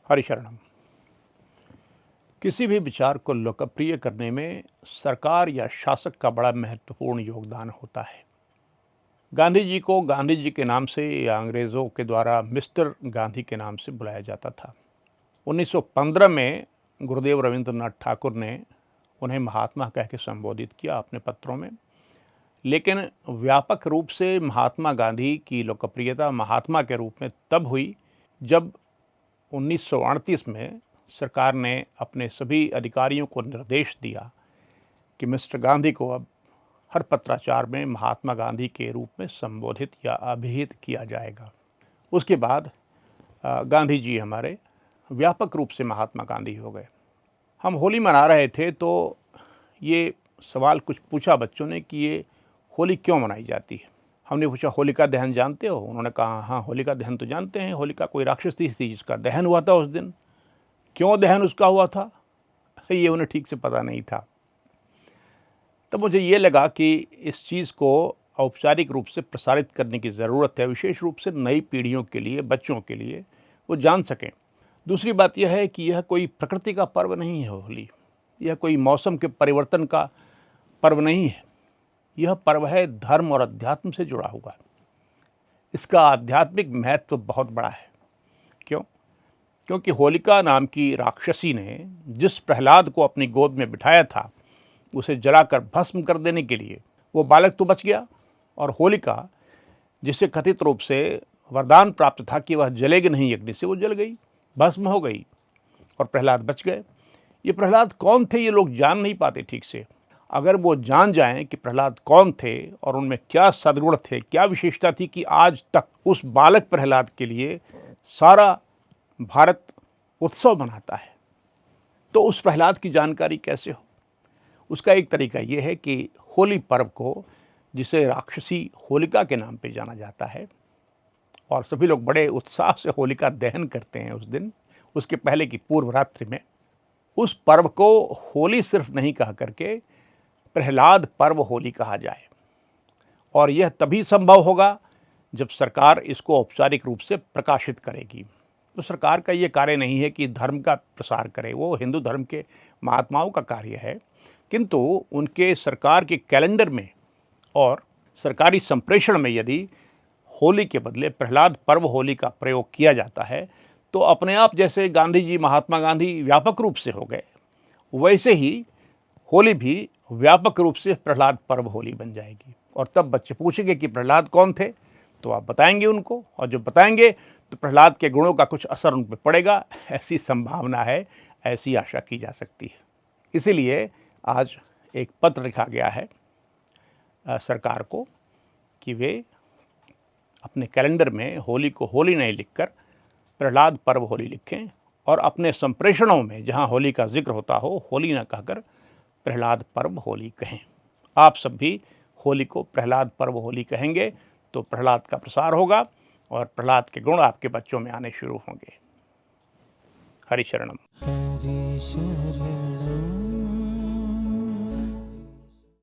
हरिशरणम। किसी भी विचार को लोकप्रिय करने में सरकार या शासक का बड़ा महत्वपूर्ण योगदान होता है। गांधी जी को गांधी जी के नाम से या अंग्रेज़ों के द्वारा मिस्टर गांधी के नाम से बुलाया जाता था। 1915 में गुरुदेव रविंद्रनाथ ठाकुर ने उन्हें महात्मा कह के संबोधित किया अपने पत्रों में। लेकिन व्यापक रूप से महात्मा गांधी की लोकप्रियता महात्मा के रूप में तब हुई जब 1938 में सरकार ने अपने सभी अधिकारियों को निर्देश दिया कि मिस्टर गांधी को अब हर पत्राचार में महात्मा गांधी के रूप में संबोधित या अभिहित किया जाएगा। उसके बाद गांधी जी हमारे व्यापक रूप से महात्मा गांधी हो गए। हम होली मना रहे थे तो ये सवाल कुछ पूछा बच्चों ने कि ये होली क्यों मनाई जाती है। हमने पूछा होलिका दहन जानते हो? उन्होंने कहा हाँ होलिका दहन तो जानते हैं। होलिका कोई राक्षस थी जिसका दहन हुआ था उस दिन। क्यों दहन उसका हुआ था ये उन्हें ठीक से पता नहीं था। तब मुझे ये लगा कि इस चीज़ को औपचारिक रूप से प्रसारित करने की ज़रूरत है, विशेष रूप से नई पीढ़ियों के लिए, बच्चों के लिए, वो जान सकें। दूसरी बात यह है कि यह कोई प्रकृति का पर्व नहीं है होली, यह कोई मौसम के परिवर्तन का पर्व नहीं है। यह पर्व है धर्म और अध्यात्म से जुड़ा हुआ। इसका आध्यात्मिक महत्व बहुत बड़ा है। क्यों? क्योंकि होलिका नाम की राक्षसी ने जिस प्रहलाद को अपनी गोद में बिठाया था उसे जलाकर भस्म कर देने के लिए वो बालक तो बच गया, और होलिका जिसे कथित रूप से वरदान प्राप्त था कि वह जलेगी नहीं अग्नि से, वो जल गई, भस्म हो गई और प्रहलाद बच गए। ये प्रहलाद कौन थे ये लोग जान नहीं पाते ठीक से। अगर वो जान जाएं कि प्रहलाद कौन थे और उनमें क्या सद्गुण थे, क्या विशेषता थी कि आज तक उस बालक प्रहलाद के लिए सारा भारत उत्सव मनाता है, तो उस प्रहलाद की जानकारी कैसे हो? उसका एक तरीका ये है कि होली पर्व को, जिसे राक्षसी होलिका के नाम पे जाना जाता है, और सभी लोग बड़े उत्साह से होलिका दहन करते हैं उस दिन, उसके पहले की पूर्व रात्रि में, उस पर्व को होली सिर्फ नहीं कह करके प्रहलाद पर्व होली कहा जाए। और यह तभी संभव होगा जब सरकार इसको औपचारिक रूप से प्रकाशित करेगी। तो सरकार का ये कार्य नहीं है कि धर्म का प्रसार करे, वो हिंदू धर्म के महात्माओं का कार्य है, किंतु उनके सरकार के कैलेंडर में और सरकारी संप्रेषण में यदि होली के बदले प्रहलाद पर्व होली का प्रयोग किया जाता है तो अपने आप जैसे गांधी जी, महात्मा गांधी व्यापक रूप से हो गए, वैसे ही होली भी व्यापक रूप से प्रहलाद पर्व होली बन जाएगी। और तब बच्चे पूछेंगे कि प्रहलाद कौन थे, तो आप बताएंगे उनको, और जब बताएंगे तो प्रहलाद के गुणों का कुछ असर उन पर पड़ेगा, ऐसी संभावना है, ऐसी आशा की जा सकती है। इसीलिए आज एक पत्र लिखा गया है सरकार को कि वे अपने कैलेंडर में होली को होली नहीं लिखकर प्रहलाद पर्व होली लिखें, और अपने संप्रेषणों में जहां होली का जिक्र होता हो होली न कहकर प्रहलाद पर्व होली कहें। आप सब भी होली को प्रहलाद पर्व होली कहेंगे तो प्रहलाद का प्रसार होगा और प्रहलाद के गुण आपके बच्चों में आने शुरू होंगे। हरिशरणम।